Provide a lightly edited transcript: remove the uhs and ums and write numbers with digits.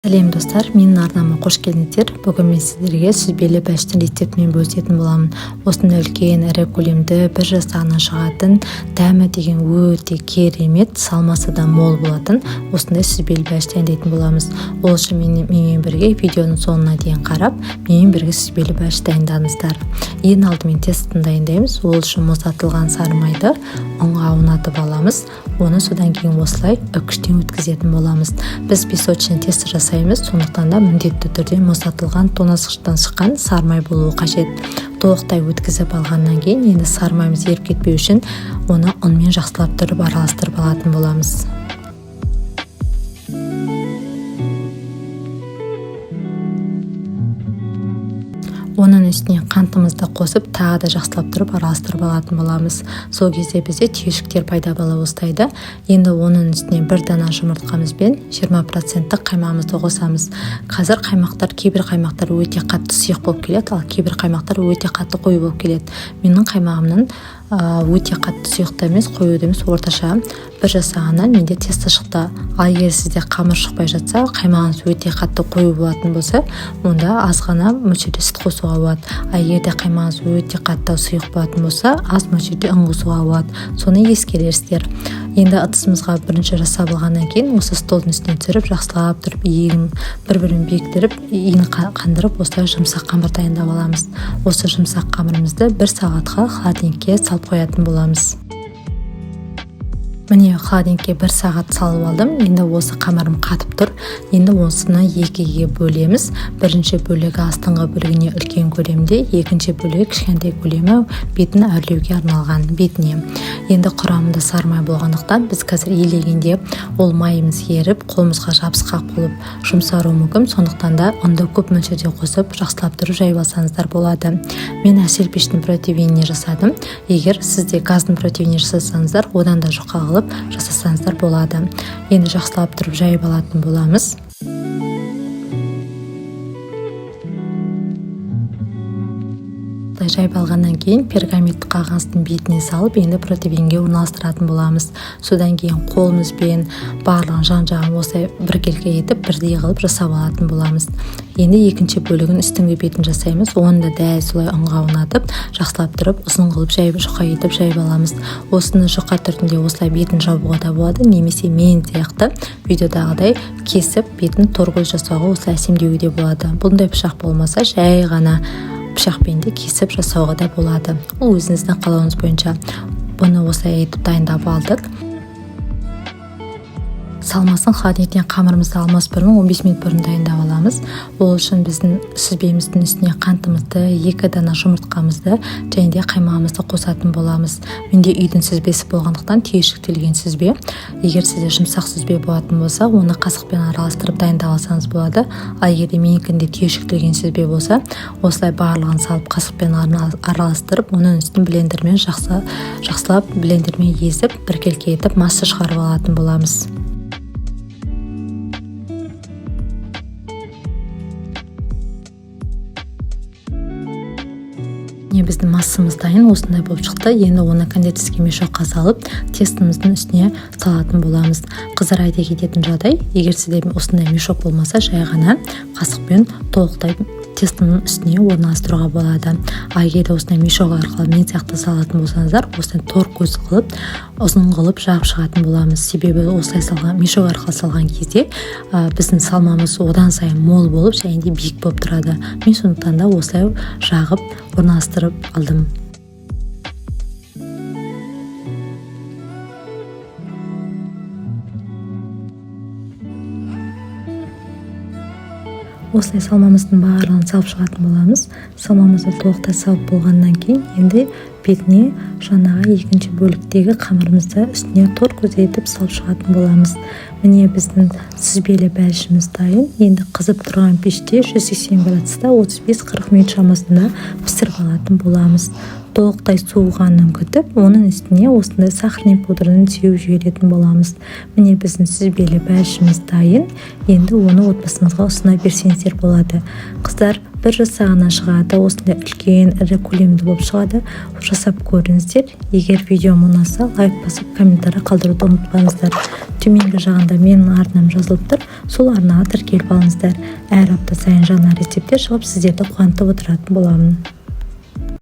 Сәлем достар, менің арнама қош келдіңіздер. Бүгін мен сіздерге сүзбелі бәліштің рецептімен бөлісетін боламын. Осындай үлкен ірі көлемді бір жастағынан шығатын дәмі деген өте керемет, салмасы да мол болатын осындай сүзбелі бәліш дайындайтын боламыз. Ол үшін менімен бірге видеоның соңына дейін қарап, менімен бірге сүзбелі бәліш дайындаңыздар. Ең алдымен тестін дайындаймыз. Ол үшін мұздатылған сары майды ұнға аунатып аламыз. Оны содан кейін осылай үкіштен өткізетін боламыз. Біз песочный тесто жасаймыз, сондықтан да міндетті түрде мұздатылған тоңазытқыштан шыққан сары май болуы қажет. Толықтай өткізіп алғаннан кейін енді сары майымыз еріп кетпеу үшін оны ұнмен жақсылап тұрып араластырып алатын боламыз. Оның үстіне қантымызды қосып, тағы да жақсылап тұрып араластырып алатын боламыз. Сол кезде бізде түйіршіктер пайда бола бастайды. Енді оның үстіне бір дана жұмыртқамызбен 20% қаймағымызды қосамыз. Қазір кейбір қаймақтар өте қатты сұйық болып келеді, ал кейбір қаймақтар өте қатты қою болып келеді. Менің қаймағымның өте қатты сұйық емес, қою емес, орташа бір жасағаннан менде тесто шықты. Ал егер сізде қамыр шықпай жатса, қаймағыңыз өте қатты қою болатын болса, онда аз ғана мөлшерде сүт қосуға болады. Ал егер де қаймағыңыз өте қатты сұйық болатын болса, аз мөлшерде ұн қосуға болады. Соны ескересіздер. Енді ыдысымызға бірінші жасап алғаннан кейін осы столдың үстіне түсіріп, жақсылап тұрып, иігін бір-бірін бекітіп, иігін қандырып, осылай жұмсақ қамыр дайындап аламыз. Осы жұмсақ қамырымызды 1 сағатқа холодильникке салып қоятын боламыз. Міне холодильникке 1 сағат салып алдым. Енді осы қамырым қатып тұр. Енді осыны екіге бөлеміз. Бірінші бөлігі астыңғы бөлігіне үлкен көлемде, екінші бөлігі кішкентай көлемі бетін әрлеуге арналған бетіне. Енді құрамында сары май болғандықтан біз қазір илегенде ол майымыз еріп, қолымызға жабысқақ болып жұмсаруы мүмкін. Сондықтан да ұнды көп мөлшерде қосып, жақсылап тұрып жайып алсаңыздар болады. Мен әсел пештің протеиніне жасадым. Егер сізде газдың протеиніне жасасаңыздар, одан да жұқа қылып жасасаңыздар болады. Енді жақсылап тұрып жайып алатын боламыз. Жайып алғаннан кейін пергамент қағаздың бетіне салып, енді протеинге орналастыратын боламыз. Содан кейін қолымызбен барлығын жан-жағын осылай біркелкі етіп, бірдей қылып жасап алатын боламыз. Енді екінші бөлігін үстіңгі бетін жасаймыз. Оны да дәл солай ұнға аунатып, жақсылап тұрып, ұзын қылып жұқа етіп жайып аламыз. Осыны жұқа түрінде осылай бетін жабуға да болады, немесе мен сияқты видеодағыдай кесіп, бетін торгөз жасауға осылай әсемдеуге де болады. Бұндай пышақ болмаса, жай ғана пышақпен де кесіп жасауға да болады. Ол өзіңіздің қалауыңыз бойынша. Бұны осылай етіп дайындап алдық. Салмасын холодильниктен қамырымызды алмас бұрын 15 минут бұрын дайындап аламыз. Ол үшін біздің сүзбеміздің үстіне қантымызды, 2 дана жұмыртқамызды және де қаймағымызды қосатын боламыз. Менде үйдің сүзбесі болғандықтан түйіршіктелген сүзбе. Егер сізде жұмсақ сүзбе болатын болса, оны қасықпен араластырып дайындап алсаңыз болады. Ал егер де менікінде түйіршіктелген сүзбе болса, осылай барлығын салып қасықпен араластырып, оның үстін блендермен жақсылап блендермен езіп, біркелкі етіп масса шығарып алатын боламыз. Біздің массамыз дайын, осындай болып шықты. Енді оны кондитерский мешокқа салып, тестіміздің үстіне салатын боламыз. Қыздар айта кететін жағдай, егер сізде осындай мешок болмаса, жай ғана қасықпен толықтай тестінің үстіне орналастыруға болады. Ал егер осындай мешок арқылы мен сияқты салатын болсаңыздар, осындай торкөз қылып, ұзын қылып жағып шығатын боламыз. Себебі осылай салған мешок арқылы салған кезде біздің салмамыз одан сайын мол болып, және де биік болып тұрады. Мен сондықтан да осылай жағып орналастырып алдым. Осылай салмамыздың барлығын салып шығатын боламыз. Салмамызды толықтай салып болғаннан кейін енді бетіне жаңағы екінші бөліктегі қамырымызды үстіне торкөз етіп салып шығатын боламыз. Міне біздің сүзбелі бәлішіміз дайын. Енді қызып тұрған пеште 180 градуста 35-40 минут шамасында пісіріп алатын боламыз. Толықтай суығанын күтіп, оның үстіне осындай сахарный пудраны сеуіп жіберетін боламыз. Міне біздің сүзбелі бәлішіміз дайын. Енді оны отбасыңызға ұсына берсеңіздер болады. Қыздар, бір жасағаннан шығады, осындай үлкен ірі көлемді болып шығады. Жасап көріңіздер. Егер видеом ұнаса, лайк басып комментарий қалдыруды ұмытпаңыздар. Төменгі жағында менің арнам жазылып тұр, сол арнаға тіркеліп алыңыздар. Әр апта сайын жаңа рецепттер шығып, сіздерді қуантып отыратын боламын.